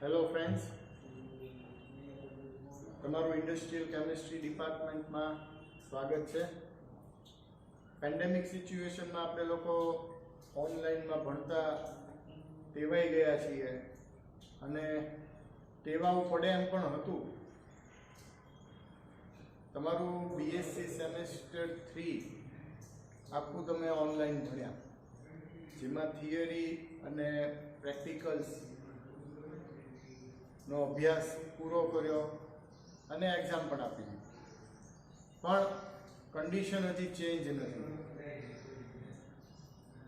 Hello friends, તમારું industrial chemistry ડિપાર્ટમેન્ટમાં સ્વાગત છે. પેન્ડેમિક સિચ્યુએશનમાં આપણે લોકો ઓનલાઈનમાં ભણતા ટેવાઈ ગયા છીએ અને ટેવાવું પડે એમ પણ હતું. તમારું બીએસસી સેમેસ્ટર 3 આખું તમે ઓનલાઈન ભણ્યા, જેમાં થિયરી અને પ્રેક્ટિકલ્સ નો અભ્યાસ પૂરો કર્યો અને એક્ઝામ પણ આપી દીધી. પણ કન્ડિશન હજી ચેન્જ નથી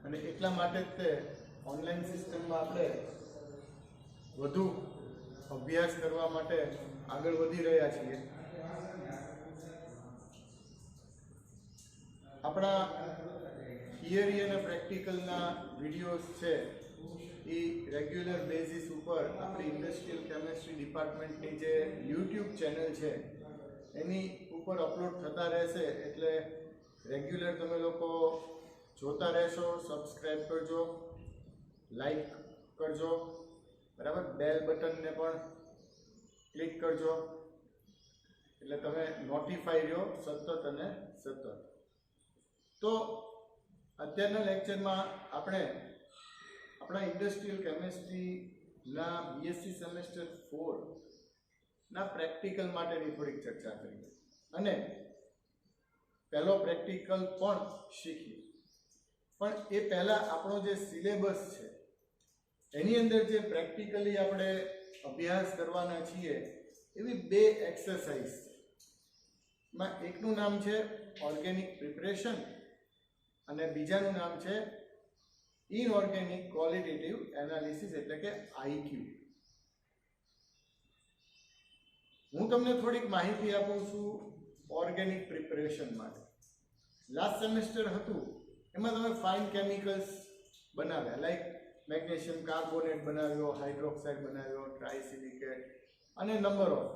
અને એટલા માટે જ તે ઓનલાઈન સિસ્ટમમાં આપણે વધુ અભ્યાસ કરવા માટે આગળ વધી રહ્યા છીએ. આપણા થિયરી અને પ્રેક્ટિકલના વિડીયોઝ છે એ રેગ્યુલર બેઝિસ ઉપર આપણી ઇન્ડસ્ટ્રીયલ કેમિસ્ટ્રી ડિપાર્ટમેન્ટની જે યુટ્યુબ ચેનલ છે એની ઉપર અપલોડ થતા રહેશે. એટલે રેગ્યુલર તમે લોકો જોતા રહેશો. સબસ્ક્રાઈબ કરજો, લાઈક કરજો, બરાબર. બેલ બટનને પણ ક્લિક કરજો એટલે તમે નોટિફાઈ રહ્યો સતત અને સતત. તો અત્યારના લેક્ચરમાં આપણે આપણા ઇન્ડસ્ટ્રીયલ કેમિસ્ટ્રીના બીએસસી સેમેસ્ટર 4 ના પ્રેક્ટિકલ માટેની થોડીક ચર્ચા કરીએ અને પહેલો પ્રેક્ટિકલ પણ શીખીએ. પણ એ પહેલાં આપણો જે સિલેબસ છે એની અંદર જે પ્રેક્ટિકલી આપણે અભ્યાસ કરવાના છીએ એવી 2 એક્સરસાઇઝ છે. એમાં એકનું નામ છે ઓર્ગેનિક પ્રિપરેશન અને બીજાનું નામ છે ઇનઓર્ગેનિક ક્વોલિટેટિવ એનાલિસિસ, એટલે કે આઈક્યુ. હું તમને થોડીક માહિતી આપું છું ઓર્ગેનિક પ્રિપરેશન માટે. લાસ્ટ સેમેસ્ટર હતું એમાં તમે ફાઇન કેમિકલ્સ બનાવ્યા, લાઈક મેગ્નેશિયમ કાર્બોનેટ બનાવ્યો, હાઇડ્રોક્સાઇડ બનાવ્યો, ટ્રાયસિલિકેટ અને નંબર ઓફ.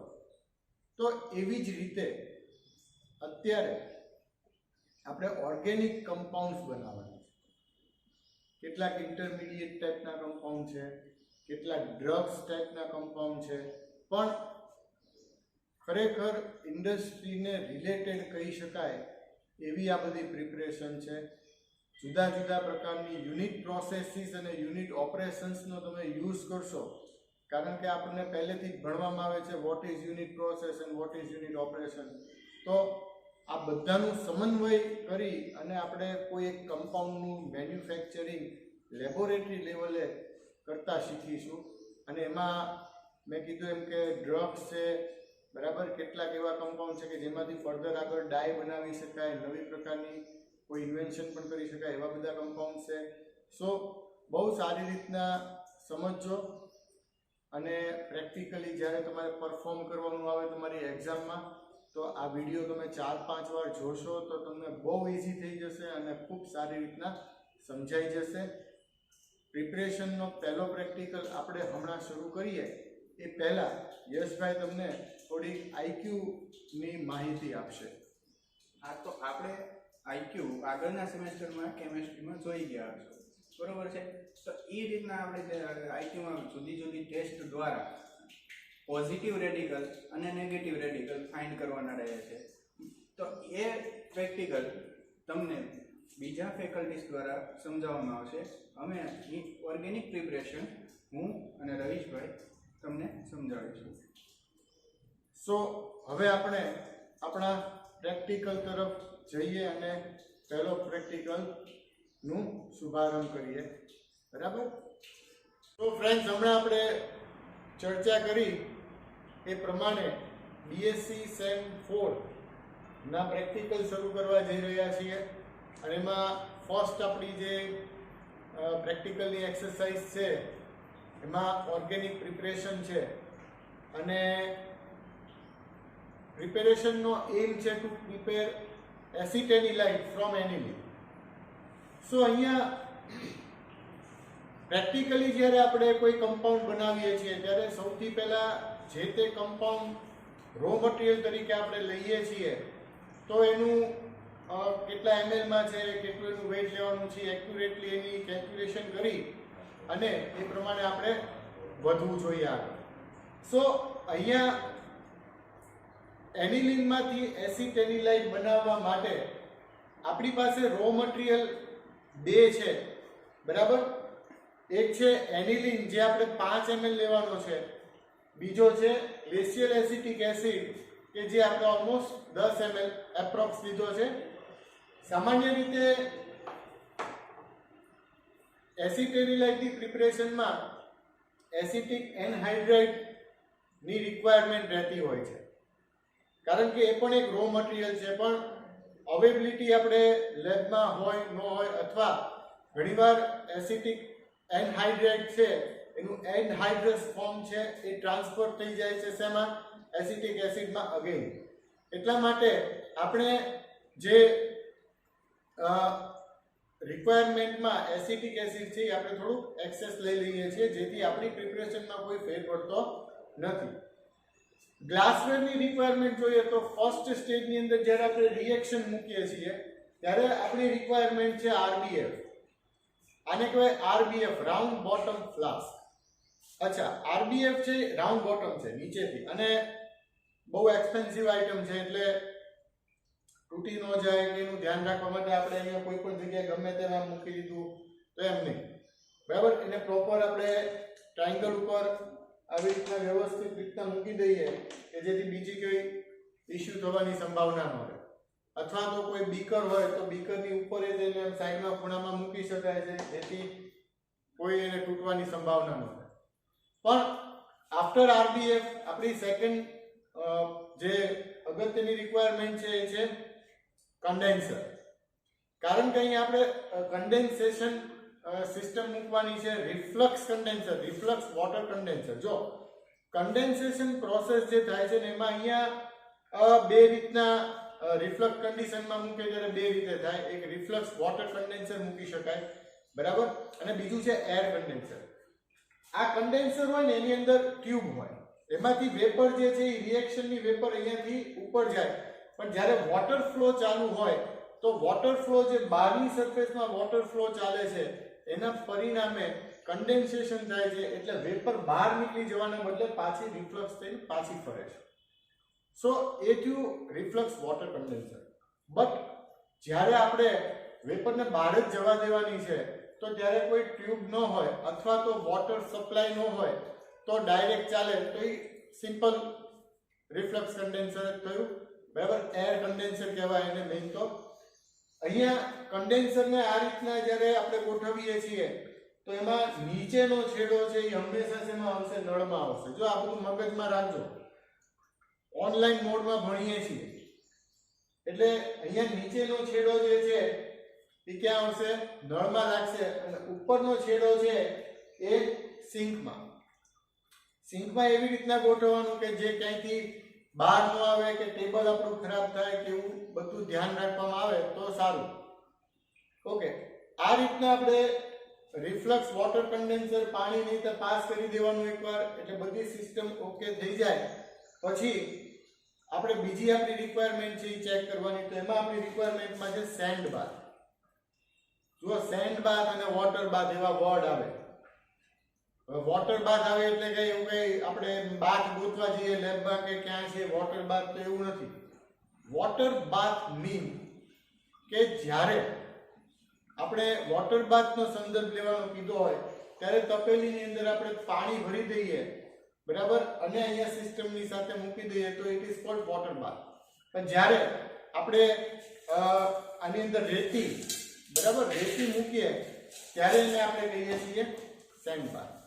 તો એવી જ રીતે અત્યારે આપણે ઓર્ગેનિક કમ્પાઉન્ડ્સ બનાવવાના છે. કેટલાક ઇન્ટરમીડિયેટ ટાઈપના કમ્પાઉન્ડ છે, કેટલાક ડ્રગ્સ ટાઈપના કમ્પાઉન્ડ છે, પણ ખરેખર ઇન્ડસ્ટ્રીને રિલેટેડ કહી શકાય એવી આ બધી પ્રિપરેશન છે. જુદા જુદા પ્રકારની યુનિટ પ્રોસેસીસ અને યુનિટ ઓપરેશન્સનો તમે યુઝ કરશો, કારણ કે આપણને પહેલેથી જ ભણવામાં આવે છે what is unit process and what is unit operation. તો આ બધાનું સમન્વય કરી અને આપણે કોઈ એક કમ્પાઉન્ડનું મેન્યુફેક્ચરિંગ લેબોરેટરી લેવલે કરતા શીખીશું. અને એમાં મેં કીધું એમ કે ડ્રગ્સ છે, બરાબર. કેટલાક એવા કમ્પાઉન્ડ છે કે જેમાંથી ફર્ધર આગળ ડાય બનાવી શકાય, નવી પ્રકારની કોઈ ઇન્વેન્શન પણ કરી શકાય, એવા બધા કમ્પાઉન્ડ છે. સો બહુ સારી રીતના સમજજો અને પ્રેક્ટિકલી જ્યારે તમારે પરફોર્મ કરવાનું આવે તમારી એક્ઝામમાં, તો આ વિડીયો તમે 4-5 વાર જોશો તો તમને બહુ ઇઝી થઈ જશે અને ખૂબ સારી રીતના સમજાઈ જશે. પ્રિપરેશનનો પહેલો પ્રેક્ટિકલ આપણે હમણાં શરૂ કરીએ એ પહેલાં યશભાઈ તમને થોડીક આઈક્યુની માહિતી આપશે. હા, તો આપણે આઈક્યુ આગળના સેમેસ્ટરમાં કેમેસ્ટ્રીમાં જોઈ ગયા છો, બરોબર છે. તો એ રીતના આપણે આઈક્યુમાં જુદી જુદી ટેસ્ટ દ્વારા પોઝિટિવ રેડિકલ અને નેગેટિવ રેડિકલ ફાઇન્ડ કરવાના રહે છે. તો એ પ્રેક્ટિકલ તમને બીજા ફેકલ્ટીઝ દ્વારા સમજાવવામાં આવશે. અમે ઓર્ગેનિક પ્રિપરેશન હું અને રવીશભાઈ તમને સમજાવીશું. સો હવે આપણે આપણા પ્રેક્ટિકલ તરફ જઈએ અને પહેલો પ્રેક્ટિકલનું શુભારંભ કરીએ, બરાબર. તો ફ્રેન્ડ્સ, હમણાં આપણે ચર્ચા કરી એ પ્રમાણે બીએસસી સેમ 4 ના પ્રેક્ટિકલ શરૂ કરવા જઈ રહ્યા છીએ. અને એમાં ફર્સ્ટ આપણી જે પ્રેક્ટિકલની એક્સરસાઇઝ છે એમાં ઓર્ગેનિક પ્રિપરેશન છે. અને પ્રિપેરેશનનો એમ છે ટુ પ્રિપેર એસિટેનિલાઇટ ફ્રોમ એનિલિન. સો અહીંયા પ્રેક્ટિકલી જ્યારે આપણે કોઈ કમ્પાઉન્ડ બનાવીએ છીએ ત્યારે સૌથી પહેલાં જે તે કમ્પાઉન્ડ રો મટીરિયલ તરીકે આપણે લઈએ છીએ તો એનું કેટલા એમએલમાં છે, કેટલું એનું વેઇટ લેવાનું છે, એક્યુરેટલી એની કેલ્ક્યુલેશન કરી અને એ પ્રમાણે આપણે વધવું જોઈએ આગળ. સો અહીંયા એનિલિનમાંથી એસિટેનિલાઇટ બનાવવા માટે આપણી પાસે રો મટીરિયલ બે છે, બરાબર. એક છે એનિલિન જે આપણે 5 ml લેવાનો છે, બીજો છે ગ્લેશિયલ એસિટિક એસિડ કે જે આપણે ઓલમોસ્ટ 10 ml એપ્રોક્સ લીધો છે. સામાન્ય રીતે એસિટેનિલાઇટની પ્રિપરેશનમાં એસિટિક એનહાઇડ્રાઇડ ની રિક્વાયરમેન્ટ રહેતી હોય છે, કારણ કે એ પણ એક રો મટીરિયલ છે. પણ અવેબિલિટી આપણે લેબમાં હોય ન હોય, અથવા ઘણીવાર એસિટિક એનહાઇડ્રાઇડ છે એનું એનહાઇડ્રસ ફોર્મ છે એ ટ્રાન્સફર થઈ જાય છે શેમાં? એસિટિક એસિડમાં અગેન. એટલા માટે આપણે જે રિક્વાયરમેન્ટમાં એસિટિક એસિડ છે એ આપણે થોડું એક્સેસ લઈ લઈએ છીએ, જેથી આપણી પ્રિપરેશનમાં કોઈ ફેર પડતો નથી. ગ્લાસવેરની રિક્વાયરમેન્ટ જોઈએ તો ફર્સ્ટ સ્ટેજની અંદર જ્યારે આપણે રિએક્શન મૂકીએ છીએ ત્યારે આપણી રિક્વાયરમેન્ટ છે આરબીએફ. આને કહેવાય આરબીએફ, રાઉન્ડ બોટમ ફ્લાસ્ક. અચ્છા, આરબીએફ છે રાઉન્ડ બોટમ છે નીચેથી, અને બહુ એક્સપેન્સિવ આઇટમ છે એટલે તૂટી ન જાય કે એનું ધ્યાન રાખવા માટે આપણે અહીંયા કોઈ પણ જગ્યાએ ગમે તેમાં મૂકી દીધું તો એમ નહીં, બરાબર. એને પ્રોપર આપણે ટ્રાયંગલ ઉપર આવી રીતના વ્યવસ્થિત રીતના મૂકી દઈએ કે જેથી બીજી કોઈ ઇસ્યુ થવાની સંભાવના ન રહે. અથવા તો કોઈ બીકર હોય તો બીકરની ઉપર જ એને સાઈડમાં ખૂણામાં મૂકી શકાય છે, જેથી કોઈ એને તૂટવાની સંભાવના ન રહે. પણ આફ્ટર આરબીએફ આપણી સેકન્ડ જે અગત્યની રિક્વાયરમેન્ટ છે એ છે કન્ડેન્સર. કારણ કે અહીંયા આપણે કન્ડેન્સેશન સિસ્ટમ મૂકવાની છે, reflux condenser, reflux water condenser. જો કન્ડેન્સેશન પ્રોસેસ જે થાય છે ને એમાં અહીંયા બે રીતના રિફ્લક્સ કન્ડિશનમાં મૂકે ત્યારે બે રીતે થાય. એક રિફ્લક્સ વોટર કન્ડેન્સર મૂકી શકાય, બરાબર, અને બીજું છે એર કન્ડેન્સર. આ કન્ડેન્સર હોય ને એની અંદર ટ્યુબ હોય, એમાંથી વેપર જે છે એ રિએક્શનની વેપર અહીંયાથી ઉપર જાય. પણ જ્યારે વોટર ફ્લો ચાલુ હોય તો વોટર ફ્લો જે બહારની સરફેસમાં વોટર ફ્લો ચાલે છે એના પરિણામે કન્ડેન્સેશન થાય છે, એટલે વેપર બહાર નીકળી જવાના બદલે પાછી રિફ્લક્સ થઈને પાછી ફરે છે. સો એ થયું રિફ્લક્સ વોટર કન્ડેન્સર. બટ જ્યારે આપણે વેપરને બહાર જ જવા દેવાની છે તો ત્યારે કોઈ ટ્યુબ ન હોય અથવા તો વોટર સપ્લાય ન હોય તો ડાયરેક્ટ ચાલે તો એ સિમ્પલ રિફ્લક્સ કન્ડેન્સર જ થયું, બરાબર. એર કન્ડેન્સર કહેવાય એને મેઇન. તો અહીંયા કન્ડેન્સરને આ રીતના જ્યારે આપણે ગોઠવીએ છીએ તો એમાં નીચેનો છેડો છે એ હંમેશા શેમાં આવશે? નળમાં આવશે. જો આ બધું મગજમાં રાખજો, ઓનલાઈન મોડમાં ભણીએ છીએ એટલે અહીંયા નીચેનો છેડો જે છે એ ક્યાં આવશે? નળમાં લાગશે. અને ઉપરનો છેડો છે એ સિંકમાં. સિંકમાં એવી રીતના ગોઠવવાનું કે જે ક્યાંયથી બહાર ન આવે કે ટેબલ આપણું ખરાબ થાય કે એવું બધું ધ્યાન રાખવામાં આવે તો સારું. ઓકે, આ રીતના આપણે રિફ્લક્સ વોટર કન્ડેન્સર પાણી નહીં તો પાસ કરી દેવાનું એકવાર, એટલે બધી સિસ્ટમ ઓકે થઈ જાય. પછી આપણે બીજી આપણી રિક્વાયરમેન્ટ છે એ ચેક કરવાની. તો એમાં આપણી રિક્વાયરમેન્ટમાં છે સેન્ડ બાથ. જુઓ, સેન્ડ બાથ અને વોટર બાથ એવા વર્ડ આવે. વોટર બાથ આવે એટલે કે એવું કઈ આપણે બાથ ગોતવા જઈએ લેબમાં કે ક્યાં છે વોટર બાથ, તો એવું નથી. વોટર બાથ મીન કે જ્યારે આપણે વોટર બાથનો સંદર્ભ લેવાનો કીધો હોય ત્યારે તપેલીની અંદર આપણે પાણી ભરી દઈએ, બરાબર, અને અહીંયા સિસ્ટમની સાથે મૂકી દઈએ તો ઇટ ઇઝ કોલ્ડ વોટર બાથ. પણ જ્યારે આપણે આની અંદર રેતી, બરાબર, રેતી મૂકીએ ત્યારે એને આપણે કહીએ છીએ સેન્ડ બાથ.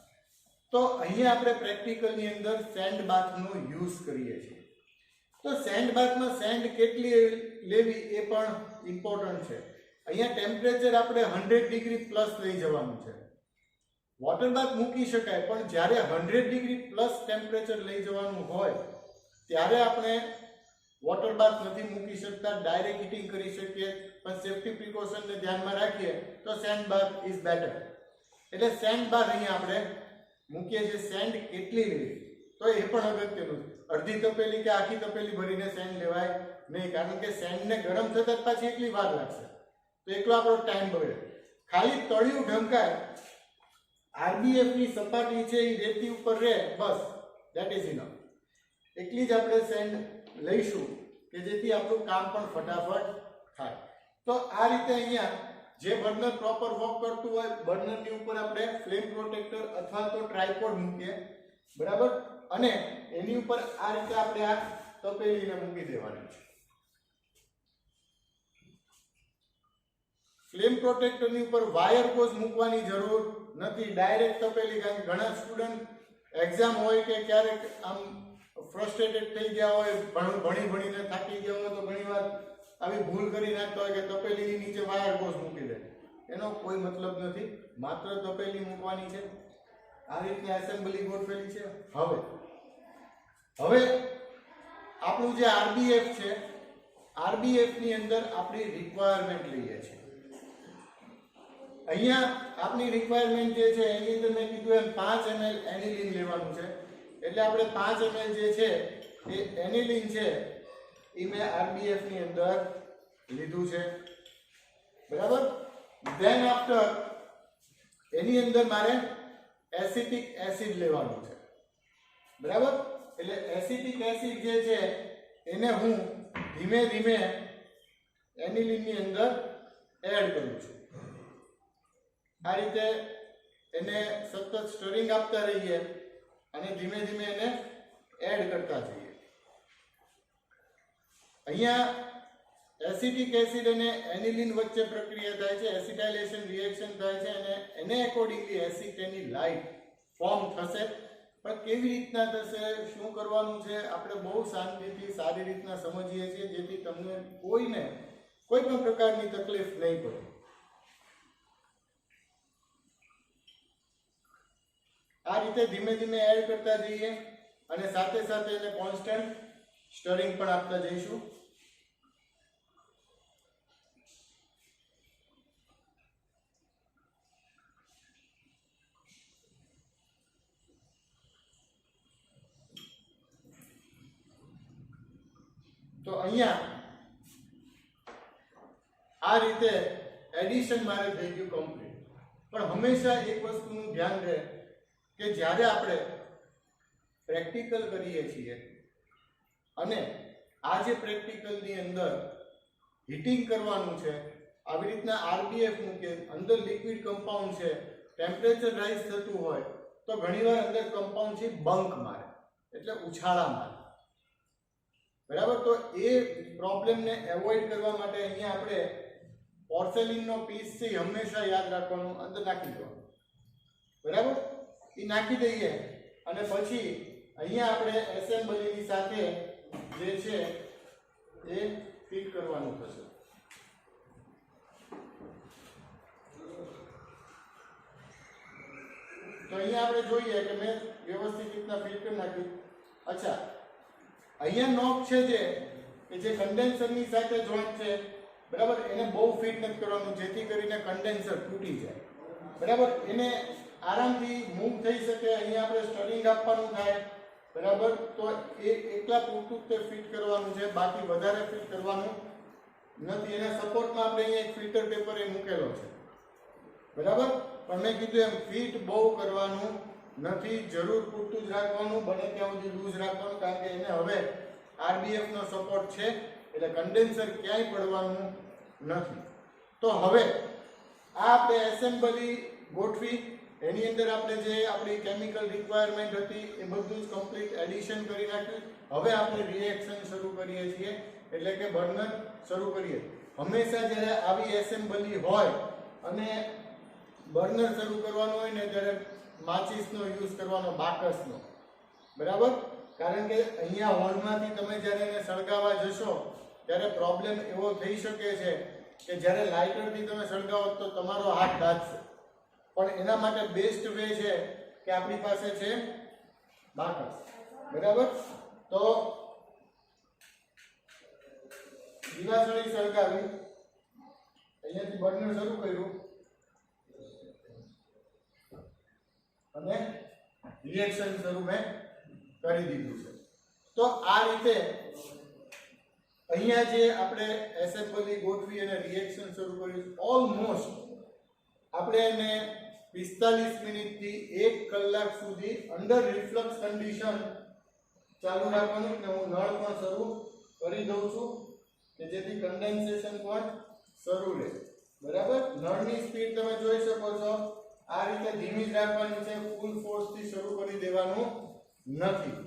તો અહીંયા આપણે પ્રેક્ટિકલની અંદર સેન્ડ બાથનો યુઝ કરીએ છીએ. તો સેન્ડ બાથમાં સેન્ડ કેટલી લેવી એ પણ ઇમ્પોર્ટન્ટ છે. અહીંયા ટેમ્પરેચર આપણે 100 ડિગ્રી પ્લસ લઈ જવાનું છે. વોટર બાથ મૂકી શકાય પણ જ્યારે 100 ડિગ્રી પ્લસ ટેમ્પરેચર લઈ જવાનું હોય ત્યારે આપણે વોટર બાથ નથી મૂકી શકતા, ડાયરેક્ટ હીટિંગ કરી શકીએ. પણ સેફ્ટી પ્રિકોશનને ધ્યાનમાં રાખીએ તો સેન્ડ બાથ ઇઝ બેટર. એટલે સેન્ડ બાથ અહીંયા આપણે મૂકીએ છીએ. સેન્ડ કેટલી લેવી તો એ પણ અગત્યનું છે. અડધી તપેલી કે આખી તપેલી ભરીને સેન્ડ લેવાય નહીં, કારણ કે સેન્ડને ગરમ થતા જ પાછી એટલી વાર લાગશે તો એકલો આપણો ટાઈમ બગડે. ખાલી તળિયું ઢંકાય, આરબીએફ ની સપાટી છે એ રેતી ઉપર રહે, બસ દેટ ઇઝ ઇનફ. એટલી જ આપણે સેન્ડ લઈશું કે જેથી આપણું કામ પણ ફટાફટ થાય. તો આ રીતે અહીંયા જે બર્નર પ્રોપર વર્ક કરતું હોય બર્નરની ઉપર આપણે ફ્લેમ પ્રોટેક્ટર અથવા તો ટ્રાયપોડ મૂકીએ, બરાબર, અને એની ઉપર આ રીતે આપણે આ તપેલીને મૂકી દેવાની છે. ફ્લેમ પ્રોટેક્ટરની ઉપર વાયર કોઝ મૂકવાની જરૂર નથી, ડાયરેક્ટ તપેલી. કારણ કે ઘણા સ્ટુડન્ટ એક્ઝામ હોય કે ક્યારેક આમ ફ્રસ્ટ્રેટેડ થઈ ગયા હોય, ભણીને થાકી ગયા હોય, તો ઘણીવાર આવી ભૂલ કરી નાખતા હોય કે તપેલીની નીચે વાયર કોઝ મૂકી દે. એનો કોઈ મતલબ નથી, માત્ર તપેલી મૂકવાની છે. આ રીતની એસેમ્બલી ગોઠવેલી છે. હવે આપણું જે આરબીએફ છે, આરબીએફ ની અંદર આપણી રિક્વાયરમેન્ટ લઈએ છીએ. અહીંયા આપણી રિક્વાયરમેન્ટ જે છે એની અંદર મેં કીધું એમ 5 ml એનિલિન લેવાનું છે. એટલે આપણે 5 ml જે છે એ એનિલિન છે એ મેં આરબીએફ ની અંદર લીધું છે, બરાબર. ધેન આફ્ટર એની અંદર મારે એસિટિક એસિડ લેવાનું છે, બરાબર. એટલે એસિટિક એસિડ જે છે એને હું ધીમે ધીમે એનિલિન ની અંદર એડ કરું છું. આ રીતે એને સતત સ્ટરિંગ આપતા રહીએ અને ધીમે ધીમે એને એડ કરતા જઈએ. અહીંયા એસિટિક એસિડ અને એનિલિન વચ્ચે પ્રક્રિયા થાય છે, એસિટાઇલેશન રિએક્શન થાય છે અને એને એકોર્ડિંગલી એસિટેનિલાઇટ ફોર્મ થશે. પણ કેવી રીતના થશે, શું કરવાનું છે, આપણે બહુ શાંતિથી સારી રીતના સમજીએ છીએ જેથી તમને કોઈ પણ પ્રકારની તકલીફ નહીં પડે. આ રીતે ધીમે ધીમે એડ કરતા જઈએ અને સાથે સાથે એને કોન્સ્ટન્ટ સ્ટરિંગ પણ આપતા જઈશું. તો અહીંયા આ રીતે એડિશન મારે થઈ ગયું કમ્પ્લીટ. પણ હંમેશા એક વસ્તુનું ધ્યાન રહે કે જ્યારે આપણે પ્રેક્ટિકલ કરીએ છીએ અને આ જે પ્રેક્ટિકલની અંદર હીટિંગ કરવાનું છે, આવી રીતના આરબીએફ મૂકે, અંદર લિક્વિડ કમ્પાઉન્ડ છે, ટેમ્પરેચર રાઇઝ થતું હોય તો ઘણીવાર અંદર કમ્પાઉન્ડ છે બંક મારે, એટલે ઉછાળા મારે, બરાબર. તો એ પ્રોબ્લેમને એવોઇડ કરવા માટે અહીંયા આપણે પોર્સેલિનનો પીસ છે હંમેશા યાદ રાખવાનું, અંદર નાખી દેવાનું, બરાબર. એ નાખી દઈએ અને પછી અહીંયા આપણે એસેમ્બલીની સાથે જે છે એ ફિટ કરવાનું થશે. તો અહીંયા આપણે જોઈએ કે મેં વ્યવસ્થિત રીતના ફિટ કરી નાખ્યું. અચ્છા, અહીંયા નોબ છે કે જે કન્ડેન્સરની સાથે જોઈન્ટ છે, બરાબર, એને બહુ ફિટ નથી કરવાનું જેથી કરીને કન્ડેન્સર તૂટી જાય, બરાબર. એને આરામથી મૂવ થઈ શકે. અહીંયા આપણે સ્ટરિંગ આપવાનું થાય, બરાબર. તો એ એકલા પૂરતું તે ફિટ કરવાનું છે, બાકી વધારે ફિટ કરવાનું નથી. એના સપોર્ટમાં આપણે અહીંયા એક ફિલ્ટર પેપર એ મૂકેલો છે, બરાબર. પણ મેં કીધું એમ ફિટ બહુ કરવાનું નથી, જરૂર પૂરતું જ રાખવાનું, બને ત્યાં સુધી લૂઝ રાખવાનું. કારણ કે એને હવે આરબીએફ નો સપોર્ટ છે એટલે કન્ડેન્સર ક્યાંય પડવાનું નથી. તો હવે આ આપણે એસેમ્બલી ગોઠવી, એની અંદર આપણે જે આપણી કેમિકલ રિક્વાયરમેન્ટ હતી એ બધું જ કમ્પ્લીટ એડિશન કરી નાખ્યું. હવે આપણે રિએક્શન શરૂ કરીએ છીએ, એટલે કે બર્નર શરૂ કરીએ. હંમેશા જ્યારે આવી એસેમ્બલી હોય અને બર્નર શરૂ કરવાનું હોય ને ત્યારે માચિસનો યુઝ કરવાનો, બાકસનો, બરાબર. કારણ કે અહીંયા હોલમાંથી તમે જ્યારે એને સળગાવવા જશો ત્યારે પ્રોબ્લેમ એવો થઈ શકે છે કે જ્યારે લાઇટરથી તમે સળગાવો તો તમારો હાથ દાઝશે. પણ એના માટે બેસ્ટ વે છે કે આપણી પાસે છે બાકસ, બરાબર. તો દિવાસળી સળગાવી, અહીંયાથી બર્નર શરૂ કર્યું અને રિએક્શન શરૂ મેં કરી દીધું છે. તો આ રીતે અહીંયા જે આપણે એસેમ્બલી ગોઠવી અને રિએક્શન શરૂ કર્યું, ઓલમોસ્ટ આપણે એને 45 મિનિટથી 1 કલાક સુધી અંડર રિફ્લક્સ કન્ડિશન ચાલુ રાખવાનું. ને હું નળ પણ શરૂ કરી દઉં છું કે જેથી કન્ડેન્સેશન પણ શરૂ રહે. બરાબર. નળની સ્પીડ તમે જોઈ શકો છો આ રીતે ધીમી જ રાખવાની છે, ફૂલ ફોર્સ થી શરૂ કરી દેવાનું નથી.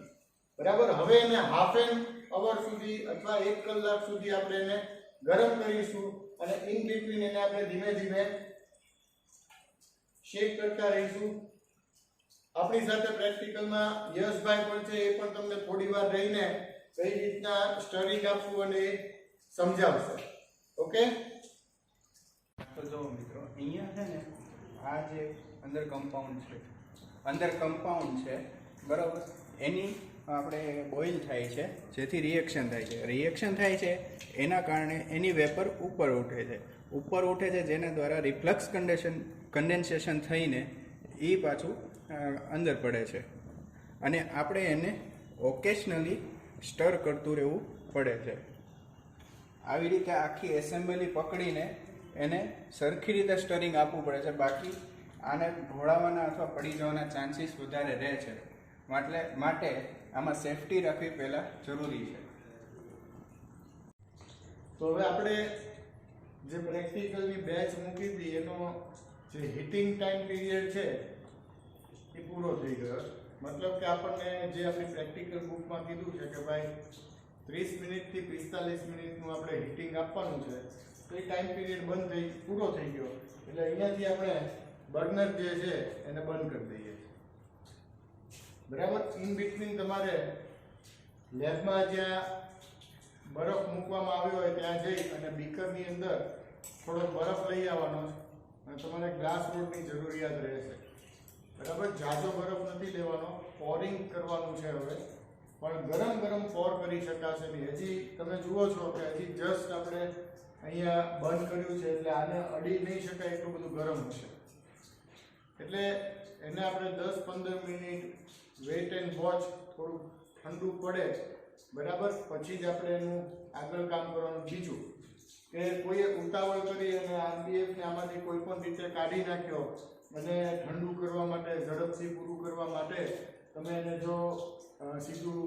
બરાબર. હવે એને હાફ એન અવર સુધી અથવા 1 કલાક સુધી આપણે એને ગરમ કરીશું અને ઇન બિટવીન એને આપણે ધીમે ધીમે શેક કરતા રહીશું. આપણી સાથે પ્રેક્ટિકલમાં યશભાઈ પણ છે, એ પણ તમને થોડી વાર રહીને કઈ રીતના સ્ટરિંગ આપવું અને એ સમજાવશે. ઓકે. તો જો મિત્રો અહીંયા છે ને આ જે અંદર કમ્પાઉન્ડ છે બરાબર, એની આપણે બોઇલ થાય છે જેથી રિએક્શન થાય છે. રિએક્શન થાય છે એના કારણે એની વેપર ઉપર ઉઠે છે જેના દ્વારા રિફ્લક્સ કન્ડેન્સેશન થઈને એ પાછું અંદર પડે છે અને આપણે એને ઓકેશનલી સ્ટર કરતું રહેવું પડે છે. આવી રીતે આખી એસેમ્બલી પકડીને એને સરખી રીતે સ્ટરિંગ આપવું પડે છે, બાકી આને ઢોળાવાના અથવા પડી જવાના ચાન્સીસ વધારે રહે છે. માટે આમાં સેફટી રાખવી પહેલાં જરૂરી છે. તો હવે આપણે જે પ્રેક્ટિકલની બેચ મૂકી હતી એનો જે હીટિંગ ટાઈમ પીરિયડ છે એ પૂરો થઈ ગયો. મતલબ કે આપણને જે આપણી પ્રેક્ટિકલ બુકમાં કીધું છે કે ભાઈ 30 મિનિટથી 45 મિનિટનું આપણે હીટિંગ આપવાનું છે, તો એ ટાઈમ પીરિયડ પૂરો થઈ ગયો. એટલે અહીંયાથી આપણે બર્નર જે છે એને બંધ કરી દઈએ. બરાબર. ઇન બિટવીન તમારે લેબમાં જ્યાં બરફ મૂકવામાં આવ્યો હોય ત્યાં જઈ અને બીકરની અંદર થોડો બરફ લઈ આવવાનો અને તમારે ગ્લાસ રોડની જરૂરિયાત રહેશે. બરાબર. જાજો બરફ નથી લેવાનો, પોરિંગ કરવાનું છે હવે, પણ ગરમ પોર કરી શકાશે નહીં. હજી તમે જુઓ છો કે હજી જસ્ટ આપણે અહીંયા બંધ કર્યું છે એટલે આને અડી નહીં શકાય એટલું બધું ગરમ હશે. એટલે એને આપણે 10-15 મિનિટ વેઇટ એન્ડ વોચ, થોડું ઠંડુ પડે બરાબર, પછી જ આપણે એનું આગળ કામ કરવાનું. બીજું કે કોઈએ ઉતાવળ કરી અને આરબીએફને આમાંથી કોઈ પણ રીતે કાઢી નાખ્યો અને ઠંડુ કરવા માટે, ઝડપથી પૂરું કરવા માટે તમે એને જો સીધું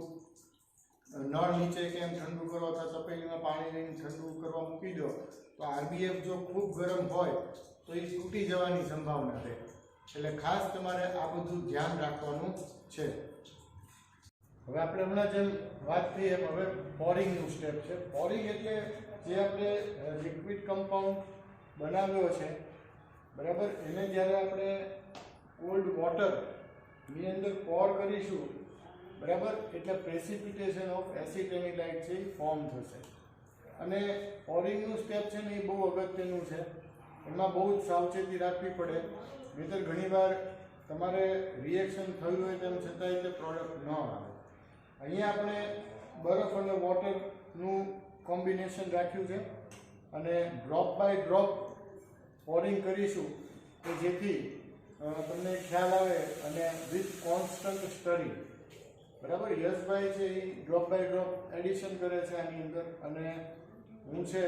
નળ નીચે કેમ ઠંડુ કરો અથવા તપેલીમાં પાણી લઈને ઠંડુ કરવા મૂકી દો તો આરબીએફ જો ખૂબ ગરમ હોય તો એ તૂટી જવાની સંભાવના રહે. એટલે ખાસ તમારે આ બધું ધ્યાન રાખવાનું છે. હવે આપણે હમણાં જેમ વાત થઈ એમ હવે પોરિંગનું સ્ટેપ છે. પોરિંગ એટલે જે આપણે લિક્વિડ કમ્પાઉન્ડ બનાવ્યો છે બરાબર, એને જ્યારે આપણે કોલ્ડ વોટરની અંદર પોર કરીશું બરાબર, એટલે પ્રેસિપિટેશન ઓફ એસિટેનિલાઇટ છે એ ફોર્મ થશે. અને પોરિંગનું સ્ટેપ છે ને એ બહુ અગત્યનું છે. એમાં બહુ જ સાવચેતી રાખવી પડે, નહીંતર ઘણીવાર તમારે રિએક્શન થયું હોય તેમ છતાંય તે પ્રોડક્ટ ન આવે. અહીંયા આપણે બરફ અને વોટરનું કોમ્બિનેશન રાખ્યું છે અને ડ્રોપ બાય ડ્રોપ પોરિંગ કરીશું કે જેથી તમને ખ્યાલ આવે અને વિથ કોન્સ્ટન્ટ સ્ટરિંગ. બરાબર. યશભાઈ છે એ ડ્રોપ બાય ડ્રોપ એડિશન કરે છે આની અંદર અને હું છે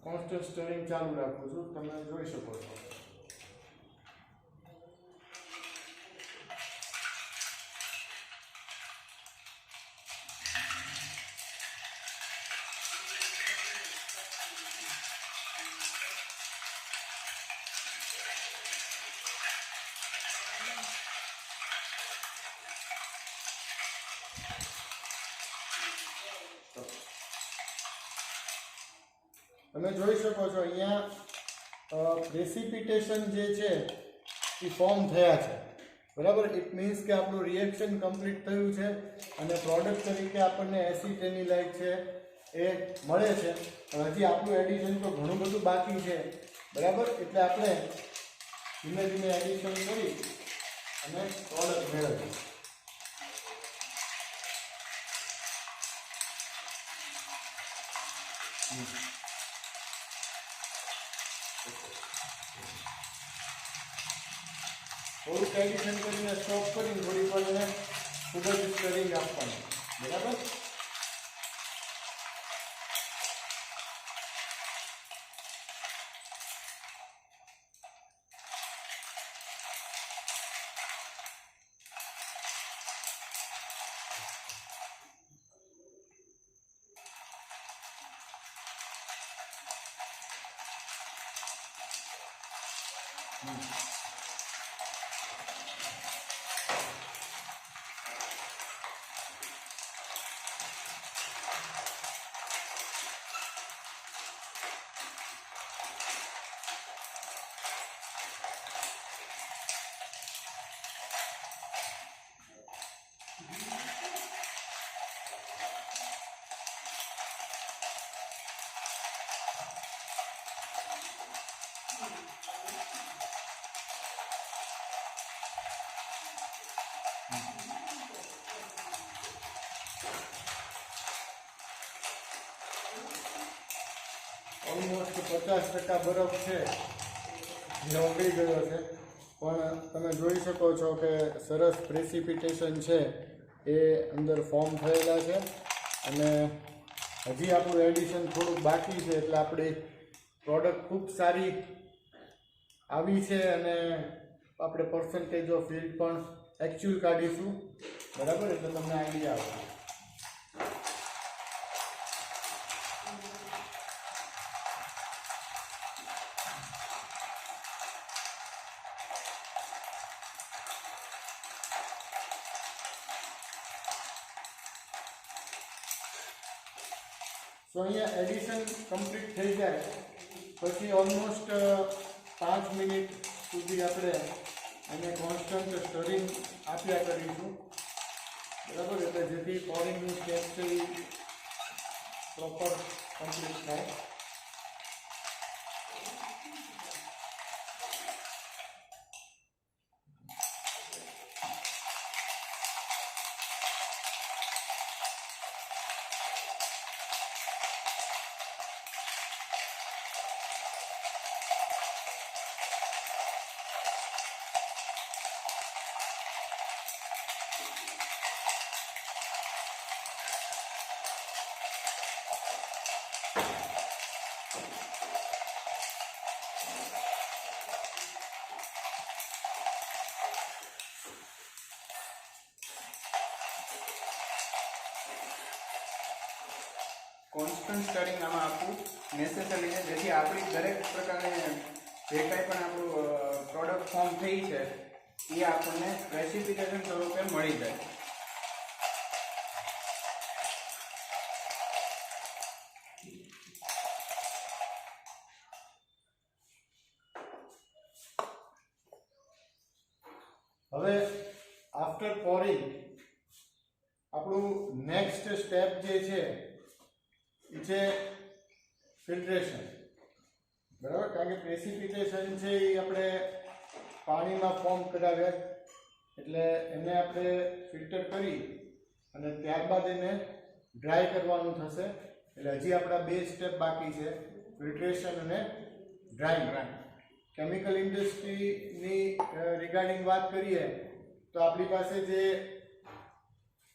કોન્સ્ટન્ટ સ્ટરિંગ ચાલુ રાખું છું, તમે જોઈ શકો છો. તમે જોઈ શકો છો અહીંયા પ્રેસિપિટેશન જે છે એ ફોર્મ થયા છે બરાબર. ઇટ મીન્સ કે આપણું રિએક્શન કમ્પ્લીટ થયું છે અને પ્રોડક્ટ તરીકે આપણને એસિટેનિલાઇટ છે એ મળે છે. હજી આપણું એડિશન તો ઘણું બધું બાકી છે બરાબર, એટલે આપણે ધીમે ધીમે એડિશન કરી અને પ્રોડક્ટ મેળવીએ. થોડુંક એડિશન કરીને સ્ટોપ કરીને થોડી વાર એને ખૂબ જ સ્ટરિંગ આપવાનું બરાબર. ઓલમોસ્ટ 50% બરફ છે જે ઓગળી ગયો છે, પણ તમે જોઈ શકો છો કે સરસ પ્રેસિપિટેશન છે એ અંદર ફોર્મ થયેલા છે, અને હજી આપણું એડિશન થોડુંક બાકી છે, એટલે આપણી પ્રોડક્ટ ખૂબ સારી આવી છે, અને આપણે પર્સન્ટેજ ઓફ યીલ્ડ પણ એકચ્યુઅલ કાઢીશું, બરાબર, એટલે તમને આઈડિયા આવે. તો અહીંયા એડિશન કમ્પ્લીટ થઈ જાય પછી ઓલમોસ્ટ 5 મિનિટ સુધી આપણે એને કોન્સ્ટન્ટ સ્ટરિંગ આપ્યા કરીશું, બરાબર, એટલે જેથી પોરિંગનું સ્ટેપ છે એ પ્રોપર કમ્પ્લીટ થાય. કોન્સ્ટન્ટ સ્ટરિંગ આમાં આપવું નેસેસરી છે, જેથી આપણી દરેક પ્રકારની જે કાંઈ પણ આપણું પ્રોડક્ટ ફોર્મ થઈ છે એ આપણને પ્રેસિપિટેશન સ્વરૂપે મળી જાય. હવે આફ્ટર પોરિંગ આપણું નેક્સ્ટ સ્ટેપ જે છે એ છે ફિલ્ટ્રેશન, બરાબર, કારણ કે પ્રેસિપિટેશન છે એ આપણે પાણીમાં ફોર્મ કરાવ્યા, એટલે એને આપણે ફિલ્ટર કરી અને ત્યારબાદ એને ડ્રાય કરવાનું થશે. એટલે હજી આપણા 2 સ્ટેપ બાકી છે, ફિલ્ટ્રેશન અને ડ્રાય. કેમિકલ ઇન્ડસ્ટ્રીની રિગાર્ડિંગ વાત કરીએ તો આપણી પાસે જે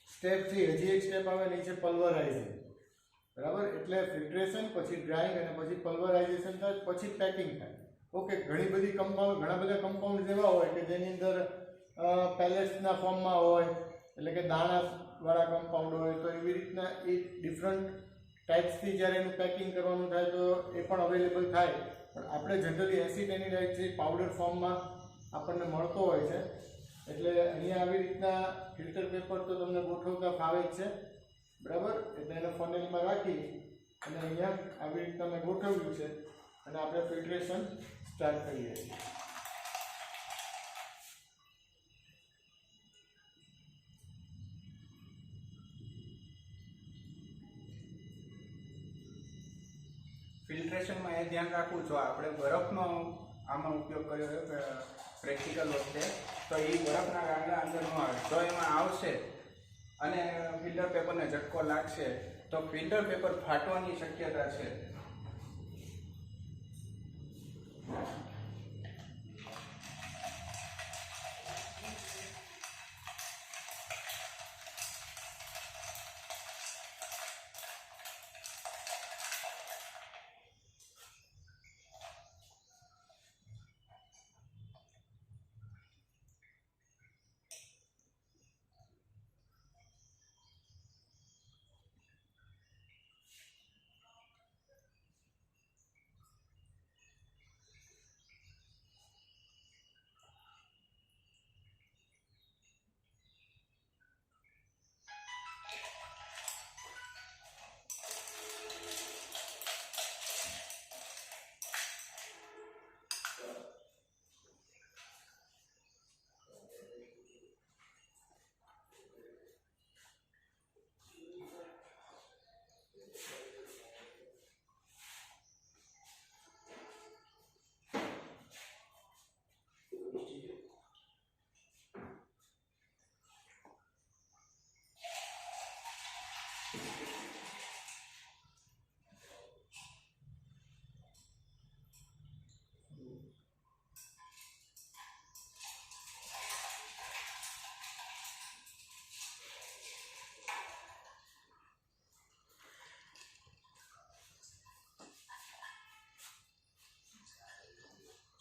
સ્ટેપ છે હજી એક સ્ટેપ આવેલી છે પલ્વરાઇઝિંગ, બરાબર, એટલે ફિલ્ટ્રેશન પછી ડ્રાઇંગ અને પછી પલ્વરાઇઝેશન થાય, પછી પેકિંગ થાય. ઓકે, ઘણા બધા કમ્પાઉન્ડ એવા હોય કે જેની અંદર પેલેટ્સના ફોર્મમાં હોય, એટલે કે દાણાવાળા કમ્પાઉન્ડ હોય, તો એવી રીતના એ ડિફરન્ટ ટાઈપ્સથી જ્યારે એનું પેકિંગ કરવાનું થાય તો એ પણ અવેલેબલ થાય, પણ આપણે જનરલી એસિડ એનિલાઇટ જે પાવડર ફોર્મમાં આપણને મળતો હોય છે, એટલે અહીંયા આવી રીતના ફિલ્ટર પેપર તો તમને ગોઠવતા ફાવે જ છે, બરાબર, એટલે એને ફનેલમાં રાખી અને અહીંયા આવી રીતના મેં ગોઠવ્યું છે અને આપણે ફિલ્ટ્રેશન સ્ટાર્ટ કરીએ છીએ. ફિલ્ટ્રેશનમાં એ ધ્યાન રાખવું, જો આપણે બરફનો આમાં ઉપયોગ કર્યો છે પ્રેક્ટિકલ વખતે, તો એ બરફના ગાંગડા અંદર ન આવે. જો એમાં આવશે અને ફિલ્ટર પેપરને ઝટકો લાગશે તો ફિલ્ટર પેપર ફાટવાની શક્યતા છે.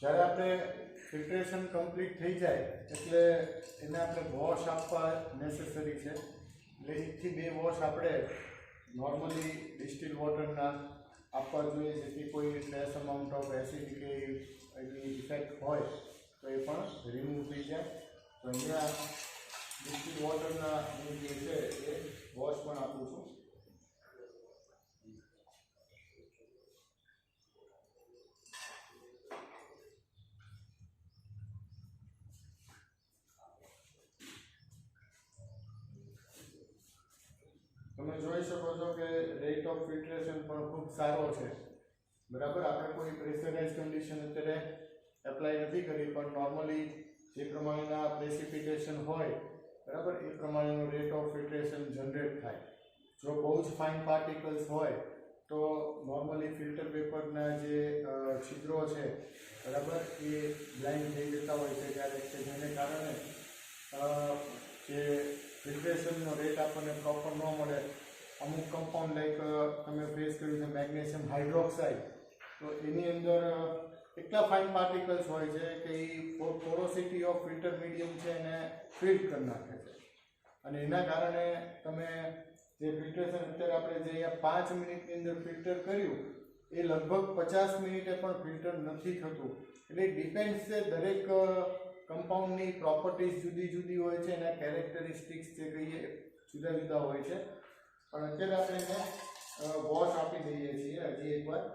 જ્યારે આપણે ફિલ્ટ્રેશન કમ્પ્લીટ થઈ જાય એટલે એને આપણે વોશ આપવા નેસેસરી છે. એટલે 1 થી 2 વોશ આપણે નોર્મલી ડિસ્ટિલ વોટરના આપવા જોઈએ, જેથી કોઈ ટ્રેસ અમાઉન્ટ ઓફ એસિડ કે એની ઇફેક્ટ હોય તો એ પણ રિમૂવ થઈ જાય. તો અહીંયા ડિસ્ટિલ વોટરના હું જે છે એ વોશ પણ આપું છું. તમે જોઈ શકો છો કે રેટ ઓફ ફિલ્ટ્રેશન પણ ખૂબ સારો છે. બરાબર, આપણે કોઈ પ્રેશરાઇઝ કન્ડિશન અત્યારે એપ્લાય નથી કરી, પણ નોર્મલી જે પ્રમાણેના પ્રેસિપિટેશન હોય, બરાબર, એ પ્રમાણેનો રેટ ઓફ ફિલ્ટ્રેશન જનરેટ થાય. જો બહુ જ ફાઇન પાર્ટિકલ્સ હોય તો નોર્મલી ફિલ્ટર પેપરના જે છિદ્રો છે, બરાબર, એ બ્લાઇન્ડ થઈ જતા હોય છે ક્યારેક, કે જેને કારણે જે ફિલ્ટ્રેશનનો રેટ આપણને પ્રોપર ન મળે. અમુક કમ્પાઉન્ડ લાઈક તમે ફેસ કર્યું છે મેગ્નેશિયમ હાઇડ્રોક્સાઇડ, તો એની અંદર એટલા ફાઇન પાર્ટિકલ્સ હોય છે કે એ પોરોસિટી ઓફ ફિલ્ટર મીડિયમ છે એને ફિલ્ડ કરી નાખે છે. અને એના કારણે તમે જે ફિલ્ટ્રેશન અત્યારે આપણે જે અહીંયા 5 મિનિટની અંદર ફિલ્ટર કર્યું એ લગભગ 50 મિનિટે પણ ફિલ્ટર નથી થતું. એટલે ડિપેન્ડ્સ છે, દરેક કમ્પાઉન્ડની પ્રોપર્ટીઝ જુદી જુદી હોય છે, એના કેરેક્ટરિસ્ટિક્સ જે કહીએ જુદા જુદા હોય છે. પણ અત્યારે આપણે એને વોશ આપી દઈએ છીએ હજી એકવાર.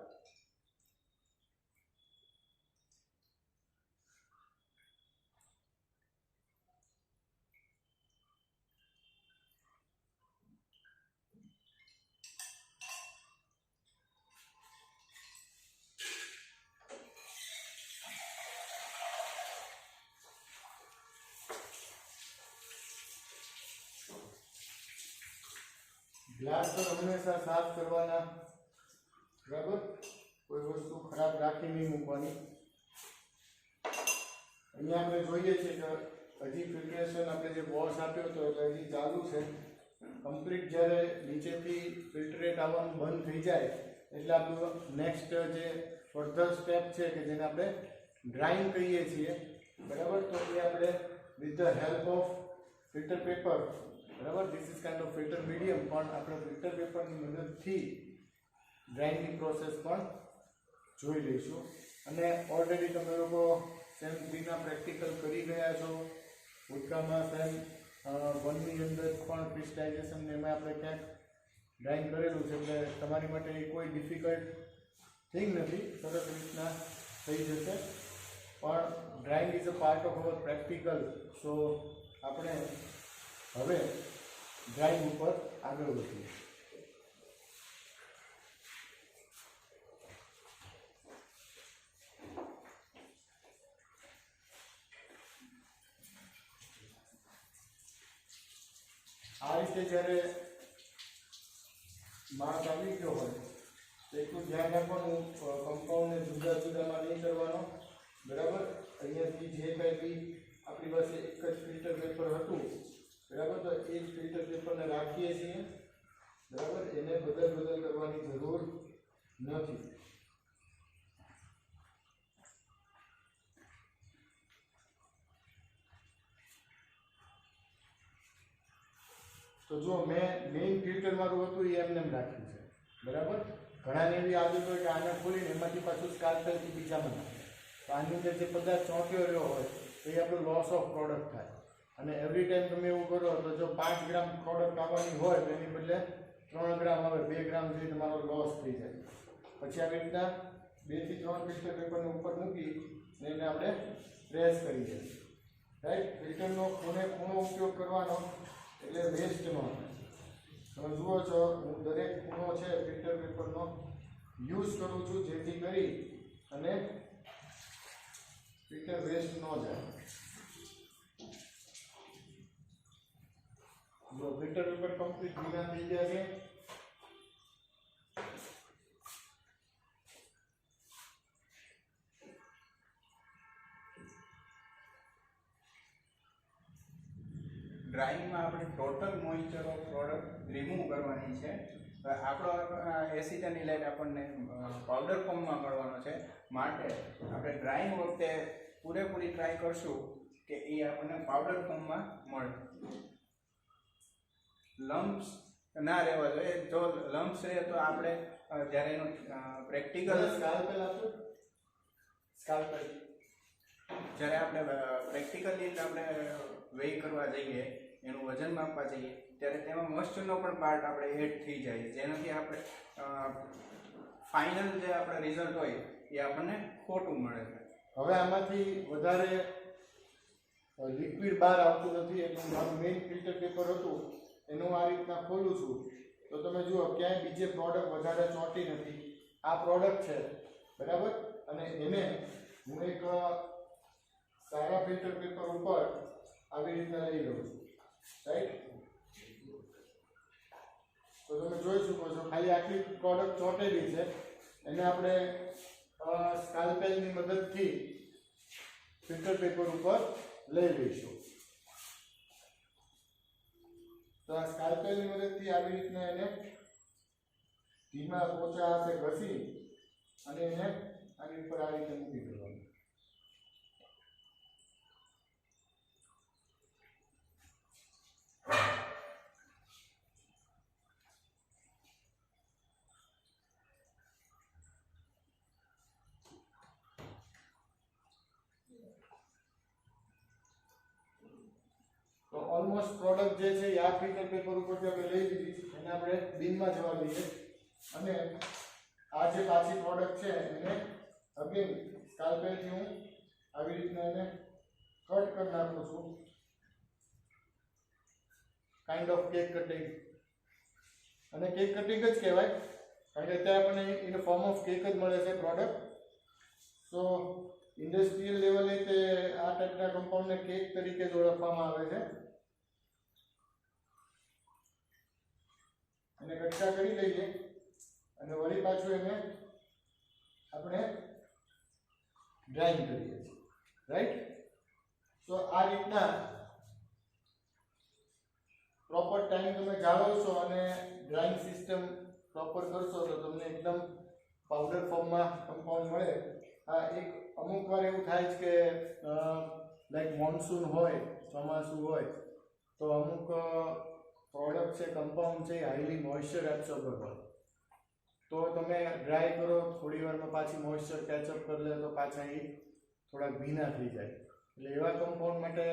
ગ્લાસ તો હંમેશા સાફ કરવાના, બરાબર, કોઈ વસ્તુ ખરાબ રાખી નહીં મૂકવાની. અહીંયા આપણે જોઈએ છીએ કે હજી ફિલ્ટ્રેશન આપણે જે વોશ આપ્યો હતો એટલે હજી ચાલુ છે. કમ્પ્લીટ જ્યારે નીચેથી ફિલ્ટરેટ આવવાનું બંધ થઈ જાય એટલે આપણું નેક્સ્ટ જે ફર્ધર સ્ટેપ છે કે જેને આપણે ડ્રાઇંગ કહીએ છીએ, બરાબર, તો એ આપણે with the help of filter paper, બરાબર, this is kind of filter medium, પણ આપણે ફિલ્ટર પેપરની મદદથી ડ્રાઇંગની પ્રોસેસ પણ જોઈ લઈશું. અને ઓલરેડી તમે લોકો સેમ 3ના પ્રેક્ટિકલ કરી ગયા છો. ભૂતકાળમાં સેમ 1ની અંદર પણ ક્રિસ્ટાઇઝેશન ને એમાં આપણે ક્યાંક ડ્રાઇંગ કરેલું છે, એટલે તમારી માટે એ કોઈ ડિફિકલ્ટ થિંગ નથી, સરસ રીતના થઈ જશે. પણ drying is a part of our practical. So આપણે હવે ડ્રાઇંગ ઉપર આગળ વધીએ. આ રીતે જ્યારે માર્ક આવી ગયો હોય તો એટલું ધ્યાન રાખવાનું, કમ્પાઉન્ડને જુદા જુદામાં નહીં કરવાનો, બરાબર. અહીંયાથી જે કંઈ બી આપણી પાસે એક જ ફિલ્ટર પેપર હતું, બરાબર, તો એ જ ફિલ્ટર પેપરને રાખીએ છીએ, બરાબર, એને બદલ કરવાની જરૂર નથી. તો જો મેઇન ફિલ્ટર મારું હતું એ એમને રાખ્યું છે, બરાબર. ઘણાને એવી આદત હોય કે આને ખોલીને એમાંથી પાછું સ્કાર્ફેલથી બીજામાં નાખે, તો આની અંદર જે પદાર્થ ચોંટ્યો રહ્યો હોય તો એ આપણું લોસ ઓફ પ્રોડક્ટ થાય. અને એવરી ટાઈમ તમે એવું કરો તો જો 5 ગ્રામ પ્રોડક્ટ આવવાની હોય તો એની બદલે 3 ગ્રામ આવે, 2 ગ્રામ સુધી તમારો લોસ થઈ જાય. પછી આવી રીતના 2 થી 3 ફિલ્ટર પેપરને ઉપર મૂકી એને આપણે પ્રેસ કરી દઈએ, રાઈટ. ફિલ્ટરનો ખૂણો ઉપયોગ કરવાનો એટલે વેસ્ટ ન થાય. તમે જુઓ છો હું દરેક ખૂણો છે ફિલ્ટર પેપરનો યુઝ કરું છું, જેથી કરી અને ફિલ્ટર વેસ્ટ ન જાય. જો ફિલ્ટર પેપર કમ્પ્લીટ ભીના થઈ ગયા છે મોઇસ્ચર ઓફ પ્રોડક્ટ રિમૂવ કરવાની છે. આપણો એસિટાનિલાઇટ આપણને પાવડર ફોર્મમાં મળવાનો છે, માટે આપણે ડ્રાઇંગ વખતે પૂરેપૂરી ટ્રાય કરશું કે એ આપણને પાવડર ફોર્મમાં મળે. લમ્પ્સ ના રહેવા જોઈએ. જો લમ્પ્સ રહે તો આપણે જ્યારે એનું પ્રેક્ટિકલ સ્કાલ્પેલ આપો. સ્કાલ્પેલ જ્યારે આપણે પ્રેક્ટિકલી આપણે વેઇ કરવા જઈએ, એનું વજન માપવા જઈએ, ત્યારે તેમાં મોઇસ્ચરનો પણ પાર્ટ આપણે એડ થઈ જાય, જેનાથી આપણે ફાઇનલ જે આપણે રિઝલ્ટ હોય એ આપણને ખોટું મળે છે. હવે આમાંથી વધારે લિક્વિડ બહાર આવતું નથી, એટલે મારું મેઇન ફિલ્ટર પેપર હતું એનું આ રીતના ખોલું છું તો તમે જુઓ ક્યાંય બીજે પ્રોડક્ટ વધારે ચોંટી નથી. આ પ્રોડક્ટ છે બરાબર, અને એને હું એક સારા ફિલ્ટર પેપર ઉપર આવી રીતના લઈ લઉં છું, રાઈટ. તો તમે જોઈ શકો છો ખાલી આટલી પ્રોડક્ટ ચોંટેલી છે, એને આપણે સ્કાલ્પેલની મદદથી ફિલ્ટર પેપર ઉપર લઈ લઈશું. તો આ સ્કાલ્પેલની મદદથી આવી રીતના એને ધીમા પોચા હાથે ઘસી અને એને આની ઉપર આ રીતે મૂકી દેવાનું. તો ઓલમોસ્ટ પ્રોડક્ટ જે છે એ આ ફિલ્ટર પેપર ઉપરથી આપણે લઈ લીધી, એને આપણે બિનમાં જવા દઈએ અને આ જે પાછી પ્રોડક્ટ છે એને અગેન સ્કાલ્પેલથી હું આવી રીતના એને કટ કરી નાખું છું, કાઇન્ડ ઓફ કેક કટિંગ. અને કેક કટિંગ જ કહેવાય, કારણ કે અત્યારે આપણને ઇન ફોર્મ ઓફ કેક જ મળે છે પ્રોડક્ટ. સો ઇન્ડસ્ટ્રીયલ લેવલે તે આ ટાઈપના કમ્પાઉન્ડને કેક તરીકે જ ઓળખવામાં આવે છે. એને કટકા કરી લઈએ અને વળી પાછું એને આપણે ડ્રાઇંગ કરીએ છીએ, રાઈટ. સો આ રીતના પ્રોપર ટાઈમ તમે જાળવશો અને ડ્રાઇંગ સિસ્ટમ પ્રોપર કરશો તો તમને એકદમ પાવડર ફોર્મમાં કમ્પાઉન્ડ મળે. આ એક અમુક વાર એવું થાય છે કે લાઈક મોન્સૂન હોય, ચોમાસું હોય, તો અમુક પ્રોડક્ટ છે, કમ્પાઉન્ડ છે, હાઈલી મોઇસ્ચર એબ્સોર્બર હોય, તો તમે ડ્રાય કરો, થોડી વારમાં પાછી મોઇસ્ચર કેચઅપ કરી લે તો પાછા એ થોડાક ભીના થઈ જાય. એટલે એવા કમ્પાઉન્ડ માટે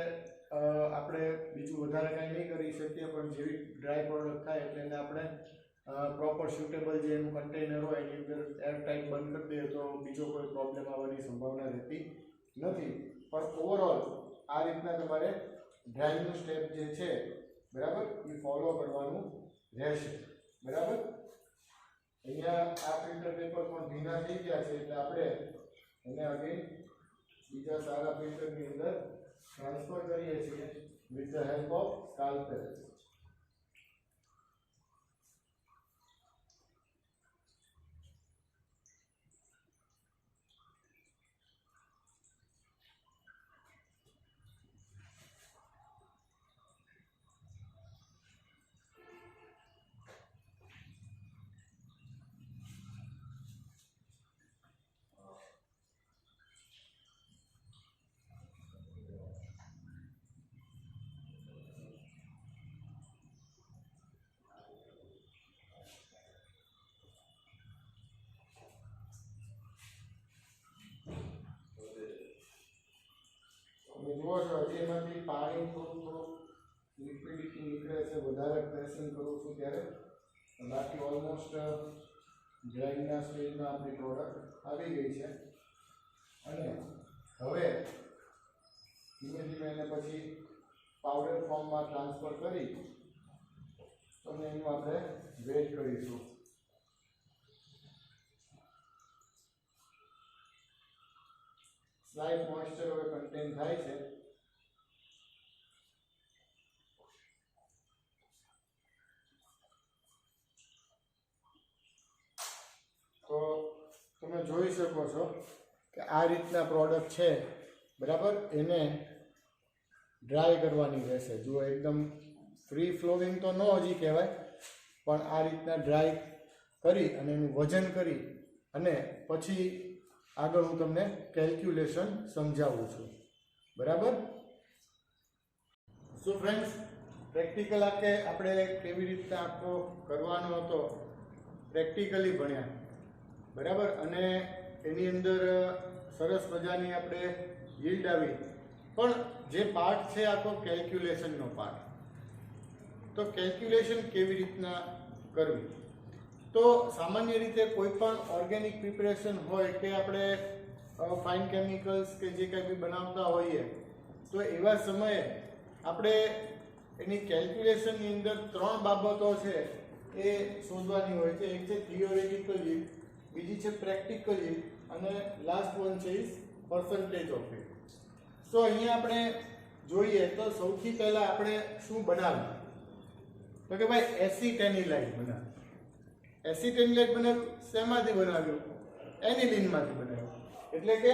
આપણે બીજું વધારે કાંઈ નહીં કરી શકીએ, પણ જેવી ડ્રાય પ્રોડક્ટ થાય એટલે એને આપણે પ્રોપર સ્યુટેબલ જે એનું કન્ટેનર હોય એની અંદર એરટાઈટ બંધ કરી દઈએ તો બીજો કોઈ પ્રોબ્લેમ આવવાની સંભાવના રહેતી નથી. પણ ઓવરઓલ આ રીતના તમારે ડ્રાઇંગનું સ્ટેપ જે છે બરાબર એ ફોલો કરવાનું રહેશે, બરાબર. અહીંયા આ ફિલ્ટર પેપર પણ ભીના થઈ ગયા છે એટલે આપણે એને અગેન બીજા સારા ફિલ્ટરની અંદર ટ્રાન્સફર કરીએ છીએ વિથ ધ હેલ્પ ઓફ સ્કાલ્પેલ. તમે જુઓ છો હજી એમાંથી પાણી થોડું લિક્વિડિટી નીકળે છે, વધારે પ્રેસિંગ કરું છું ત્યારે. બાકી ઓલમોસ્ટ ડ્રાઇંગના સ્ટેજમાં આપણી પ્રોડક્ટ આવી ગઈ છે અને હવે ધીમે ધીમે એને પછી પાવડર ફોર્મમાં ટ્રાન્સફર કરી અને એનું આપણે વેટ કરીશું. સ્લાઇટ મોઇસ્ચર હવે કન્ટેન થાય છે. તો તમે જોઈ શકો છો કે આ રીતના પ્રોડક્ટ છે બરાબર, એને ડ્રાય કરવાની રહેશે. જુઓ એકદમ ફ્રી ફ્લોવિંગ તો ન હજી કહેવાય, પણ આ રીતના ડ્રાય કરી અને એનું વજન કરી અને પછી આગળ હું તમને કેલ્ક્યુલેશન સમજાવું છું. બરાબર? સો ફ્રેન્ડ્સ, પ્રેક્ટિકલ આપણે કેવી રીતના આખો કરવાનો હતો પ્રેક્ટિકલી ભણ્યા. બરાબર? અને એની અંદર સરસ મજાની આપણે yield આવી. પણ જે પાર્ટ છે આખો કેલ્ક્યુલેશનનો પાર્ટ, તો કેલ્ક્યુલેશન કેવી રીતના કરવી? તો સામાન્ય રીતે કોઈ પણ ઓર્ગેનિક પ્રિપરેશન હોય કે આપણે ફાઇન કેમિકલ્સ કે જે કંઈ બી બનાવતા હોઈએ, તો એવા સમયે આપણે એની કેલ્ક્યુલેશનની અંદર 3 બાબતો છે એ શોધવાની હોય છે. એક છે થિયોરેટિકલ yield, બીજી છે પ્રેક્ટિકલ yield અને લાસ્ટ વન છે ઇઝ પર્સન્ટેજ ઓફ it. સો અહીંયા આપણે જોઈએ તો સૌથી પહેલા આપણે શું બનાવ્યું? તો કે ભાઈ એસિટેનિલાઇટ બનાવ્યું. એસિટેનિલાઇટ બનાવ્યું શેમાંથી બનાવ્યું? એનિલિનમાંથી બનાવ્યું. એટલે કે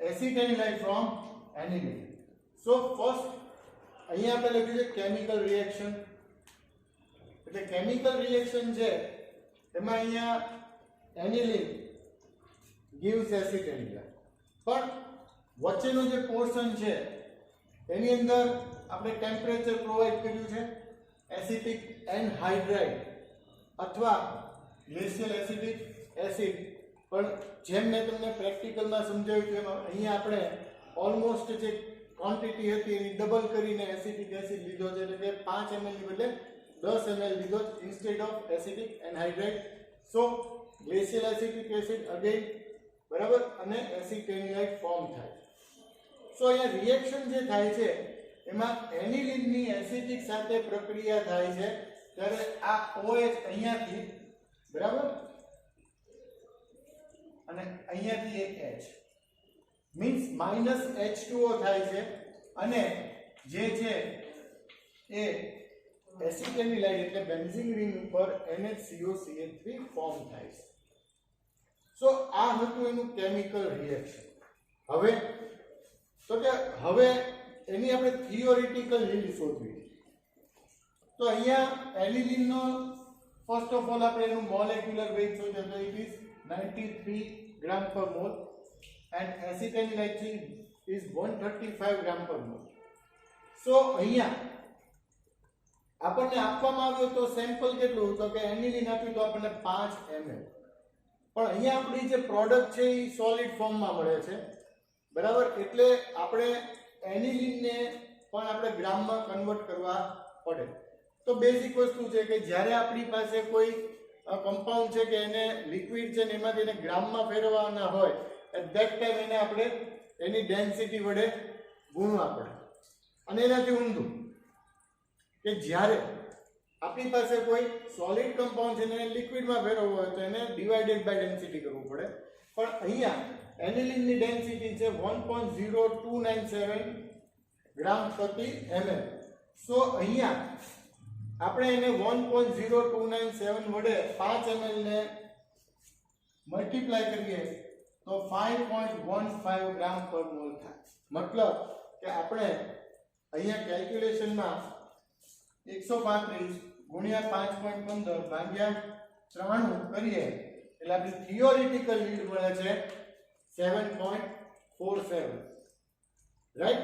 એસિટેનિલાઇટ ફ્રોમ એનિલિન. સો ફર્સ્ટ અહીંયા આપણે લખ્યું છે કેમિકલ રિએક્શન. એટલે કેમિકલ રિએક્શન છે એમાં અહીંયા એનિલિન gives એસિટેનિલાઇટ, પણ વચ્ચેનો જે પોર્શન છે એની અંદર આપણે ટેમ્પરેચર પ્રોવાઈડ કર્યું છે એસિટિક એનહાઇડ્રાઇડ અથવા ગ્લેશિયલ એસિટિક એસિડ. પણ જેમ મેં તમને પ્રેક્ટિકલમાં સમજાવ્યું છે એમાં અહીંયા આપણે ઓલમોસ્ટ જે ક્વોન્ટિટી હતી એની ડબલ કરીને એસિટિક એસિડ લીધો છે. એટલે કે 5 ml ની બદલે 10 ml લીધો instead of acetic anhydride. So glacial acetic acid again, બરાબર, અને એસિટેનિલાઇટ ફોર્મ થાય. સો અહીંયા રિએક્શન જે થાય છે એમાં એનિલિનની એસિટિક સાથે પ્રક્રિયા થાય છે, ત્યારે આ OH અહીંયાથી, બરાબર, અને અહીંયાથી એક H મીન્સ -H2O થાય છે, અને જે છે એ એસિટેનિલાઇટ એટલે બેન્ઝીન રિંગ ઉપર NHCOCH3 ફોર્મ થાય છે. સો આ હતું એનું કેમિકલ રિએક્શન. હવે તો કે હવે એની આપણે થિયોરિટિકલ yield શોધવી. તો અહીંયા એનિલિનનો ફર્સ્ટ ઓફ ઓલ આપણે એનું મોલેક્યુલર વેઇટ શોધ્યો તો ઇટ ઇઝ 93 ગ્રામ પર મોલ એન્ડ એસિટેનિલાઇટ ઇઝ 135 ગ્રામ પર મોલ. સો અહીંયા આપણને આપવામાં આવ્યો તો સેમ્પલ કેટલું? તો કે એનિલિન આપ્યું તો આપણને 5 ml. પણ અહીંયા આપણી જે પ્રોડક્ટ છે એ સોલિડ ફોર્મમાં મળે છે, બરાબર, એટલે આપણે એનિલિનને પણ આપણે ગ્રામમાં કન્વર્ટ કરવા પડે. તો બેઝિક વસ્તુ છે કે જ્યારે આપણી પાસે કોઈ કમ્પાઉન્ડ છે કે એને લિક્વિડ છે ને એમાંથી એને ગ્રામમાં ફેરવવાના હોય, એટ ધેટ ટાઈમ એને આપણે એની ડેન્સિટી વડે ગુણવા પડે. અને એનાથી ઊંધું કે જ્યારે આપણી પાસે કોઈ સોલિડ કમ્પાઉન્ડ છે ને લિક્વિડમાં ફેરવવું હોય તો એને ડિવાઇડેડ બાય ડેન્સિટી કરવું પડે. પણ અહીંયા એનિલિનની ડેન્સિટી છે 1.0297 ગ્રામ પ્રતિ ml. સો અહીંયા આપણે એને 1.0297 વડે 5 ml ને મલ્ટીપ્લાય કરીએ તો 5.15 ગ્રામ પર મોલ થાય. મતલબ કે આપણે અહીંયા કેલ્ક્યુલેશનમાં 135 ગુણ્યા 5.15 ભાગ્યા 93 કરીએ એટલે આપણી થિયોરિટિકલ yield મળે છે 7.47, રાઈટ.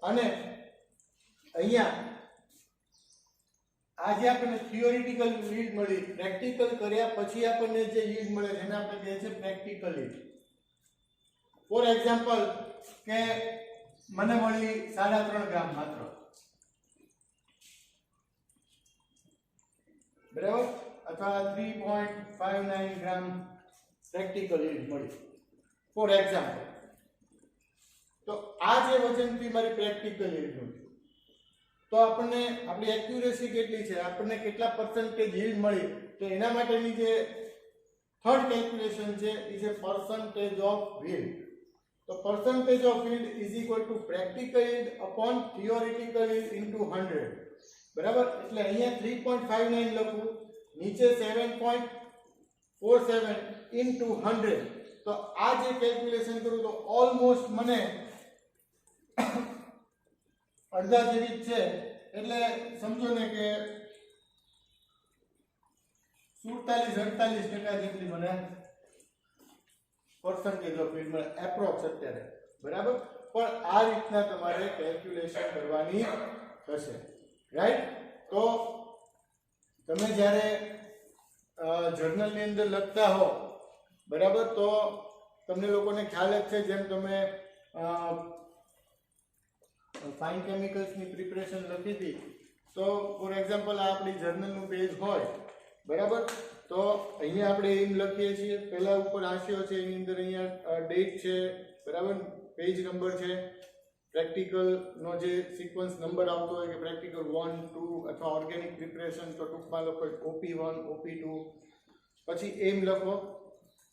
અને અહીંયા આ જે આપણને થિયોરિટિકલ yield મળી, પ્રેક્ટિકલ કર્યા પછી આપણને જે yield મળે છે એને આપણે કહીએ છીએ પ્રેક્ટિકલ yield. ફોર એક્ઝામ્પલ કે મને મળી 3.5 ગ્રામ માત્ર, બરાબર, અથવા 3.59 ગ્રામ પ્રેક્ટિકલ yield મળી ફોર એક્ઝામ્પલ. તો આ જે વજનથી મારી પ્રેક્ટિકલ yield મળી, તો આપણને આપણી એક્યુરેસી કેટલી છે, આપણને કેટલા પર્સન્ટેજ yield મળી, તો એના માટેની જે થર્ડ કેલ્ક્યુલેશન છે એ છે પર્સન્ટેજ ઓફ yield. તો percentage of yield is equal to practical yield upon theoretical yield into 100, બરાબર. એટલે અહીંયા 3.59 લખું, નીચે 7.47 ઇન્ટુ 100. તો આ જે કેલ્ક્યુલેશન કરું તો ઓલમોસ્ટ મને અડધા જેવી છે એટલે સમજો ને કે 47-48% જેટલી મને પર્સન્ટેજ ઓફ ફીડ મળે એપ્રોક્સ અત્યારે, બરાબર. પણ આ રીતના તમારે કેલ્ક્યુલેશન કરવાની થશે, રાઈટ. તો તમે જ્યારે જર્નલની અંદર લખતા હો, બરાબર, તો તમને લોકોને ખ્યાલ જ છે, જેમ તમે ફાઇન કેમિકલ્સની પ્રિપરેશન લખી હતી, તો ફોર એક્ઝામ્પલ આ આપણી જર્નલનું પેજ હોય, બરાબર. તો અહીંયા આપણે એમ લખીએ છીએ, પહેલા ઉપર હાંસિયો છે, એની અંદર અહીંયા ડેટ છે, બરાબર, પેજ નંબર છે, પ્રેક્ટિકલનો જે સિક્વન્સ નંબર આવતો હોય કે પ્રેક્ટિકલ 1, 2 અથવા ઓર્ગેનિક પ્રિપરેશન તો ટૂંકમાં લખો OP1, OP2, પછી એમ લખો,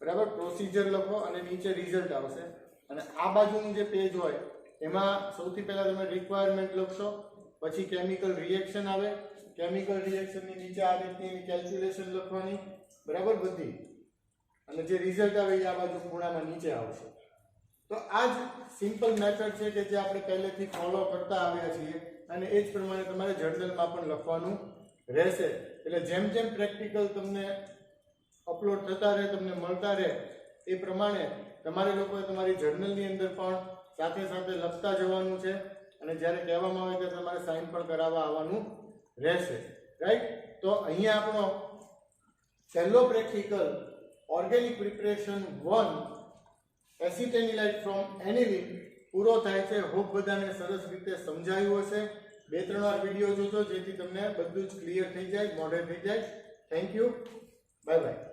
બરાબર, પ્રોસિજર લખો અને નીચે રિઝલ્ટ આવશે. અને આ બાજુનું જે પેજ હોય એમાં સૌથી પહેલા તમે રિક્વાયરમેન્ટ લખશો, પછી કેમિકલ રિએક્શન આવે, કેમિકલ રિએક્શનની નીચે આ રીતની કેલ્ક્યુલેશન લખવાની, બરાબર, બધી. અને જે રિઝલ્ટ આવે એ આ બાજુ ખૂણામાં નીચે આવશે. તો આ જ સિમ્પલ મેથડ છે કે જે આપણે પહેલેથી ફોલો કરતા આવ્યા છીએ અને એ જ પ્રમાણે તમારે જર્નલમાં પણ લખવાનું રહેશે. એટલે જેમ જેમ પ્રેક્ટિકલ તમને અપલોડ થતા રહે, તમને મળતા રહે, એ પ્રમાણે તમારે લોકોએ તમારી જર્નલની અંદર પણ સાથે સાથે લખતા જવાનું છે અને જ્યારે કહેવામાં આવે ત્યારે તમારે સાઇન પણ કરાવવા આવવાનું રહેશે, રાઈટ. તો અહીંયા આપણો પહેલો practical organic preparation 1 acetanilide from aniline પૂરો થાય છે. હોપ બધાને સરસ રીતે સમજાયું હશે. 2-3 વાર વિડીયો જોજો જેથી તમને બધું જ ક્લિયર થઈ જાય, મોઢે થઈ જાય. Thank you, bye bye.